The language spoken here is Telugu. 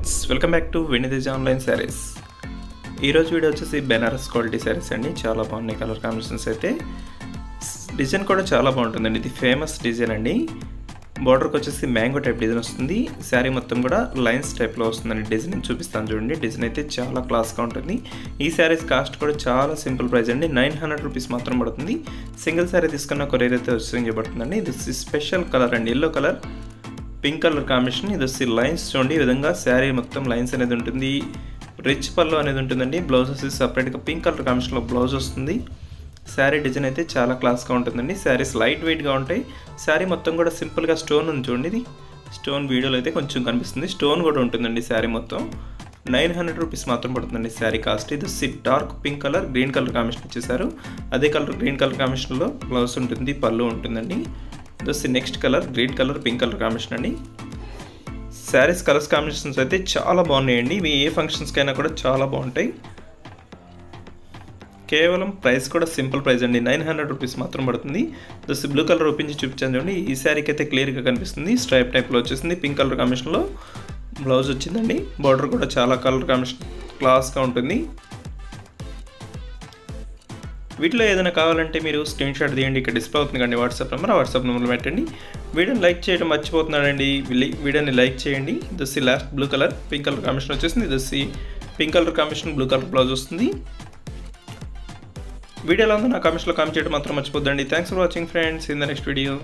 ఫ్రెండ్స్ వెల్కమ్ బ్యాక్ టు వెను తేజ ఆన్లైన్ సారీస్. ఈరోజు వీడియో వచ్చేసి బెనారస్ క్వాలిటీ సారీస్ అండి. చాలా బాగున్నాయి కలర్ కాంబినేషన్స్. అయితే డిజైన్ కూడా చాలా బాగుంటుందండి. ఇది ఫేమస్ డిజైన్ అండి. బార్డర్కి వచ్చేసి మ్యాంగో టైప్ డిజైన్ వస్తుంది. శారీ మొత్తం కూడా లైన్స్ టైప్లో వస్తుందండి. డిజైన్ చూపిస్తాను చూడండి. డిజైన్ అయితే చాలా క్లాస్గా ఉంటుంది. ఈ శారీస్ కాస్ట్ కూడా చాలా సింపుల్ ప్రైస్ అండి. 900 రూపీస్ మాత్రం పడుతుంది. సింగిల్ శారీ తీసుకున్న కొరియర్ అయితే వచ్చేయబడుతుందండి. ఇది స్పెషల్ కలర్ అండి, yellow colour pink colour combination. ఇది వచ్చి లైన్స్ చూడండి. ఈ విధంగా శారీ మొత్తం లైన్స్ అనేది ఉంటుంది. రిచ్ పళ్ళు అనేది ఉంటుందండి. బ్లౌజ్ వచ్చి సపరేట్గా పింక్ కలర్ కాంబినేషన్లో బ్లౌజ్ వస్తుంది. శారీ డిజైన్ అయితే చాలా క్లాస్గా ఉంటుందండి. శారీస్ లైట్ వెయిట్గా ఉంటాయి. శారీ మొత్తం కూడా సింపుల్గా స్టోన్ ఉంది చూడండి. ఇది స్టోన్ వీడియోలో అయితే కొంచెం కనిపిస్తుంది. స్టోన్ కూడా ఉంటుందండి. శారీ మొత్తం 900 రూపీస్ మాత్రం పడుతుందండి శారీ కాస్ట్. ఇది వచ్చి dark pink colour green colour combination ఇచ్చేసారు. అదే కలర్ గ్రీన్ కలర్ కాంబినేషన్లో బ్లౌజ్ ఉంటుంది, పళ్ళు ఉంటుందండి. ఇది వచ్చి next colour green colour pink colour combination అండి. శారీస్ కలర్స్ కాంబినేషన్స్ అయితే చాలా బాగున్నాయండి. ఇవి ఏ ఫంక్షన్స్కైనా కూడా చాలా బాగుంటాయి. కేవలం ప్రైస్ కూడా సింపుల్ ప్రైస్ అండి. 900 రూపీస్ మాత్రం పడుతుంది. దస్ బ్లూ కలర్ ఓపెన్ చేసి చూపించాను చూడండి. ఈ శారీకి అయితే క్లియర్గా కనిపిస్తుంది. స్ట్రైప్ టైప్లో వచ్చేసింది. పింక్ కలర్ కాంబినేషన్లో బ్లౌజ్ వచ్చిందండి. బార్డర్ కూడా చాలా కలర్ కాంబినేషన్ క్లాస్గా ఉంటుంది. వీటిలో ఏదైనా కావాలంటే మీరు స్క్రీన్ షాట్ తీయండి. ఇక్కడ డిస్ప్లే అవుతుంది కానీ వాట్సాప్ నెంబర్, ఆ వాట్సాప్ నెంబర్లో పెట్టండి. వీడియోని లైక్ చేయడం మర్చిపోతున్నాడండి. వీడియోని లైక్ చేయండి. దస్ last blue colour pink colour combination వచ్చేసింది. దస్ pink colour combination blue colour blouse వస్తుంది. వీడియోలో ఉందో నా కామెంట్స్లో కామెంట్ చేయడం మాత్రం మర్చిపోద్దండి. Thanks for watching friends. In the next video.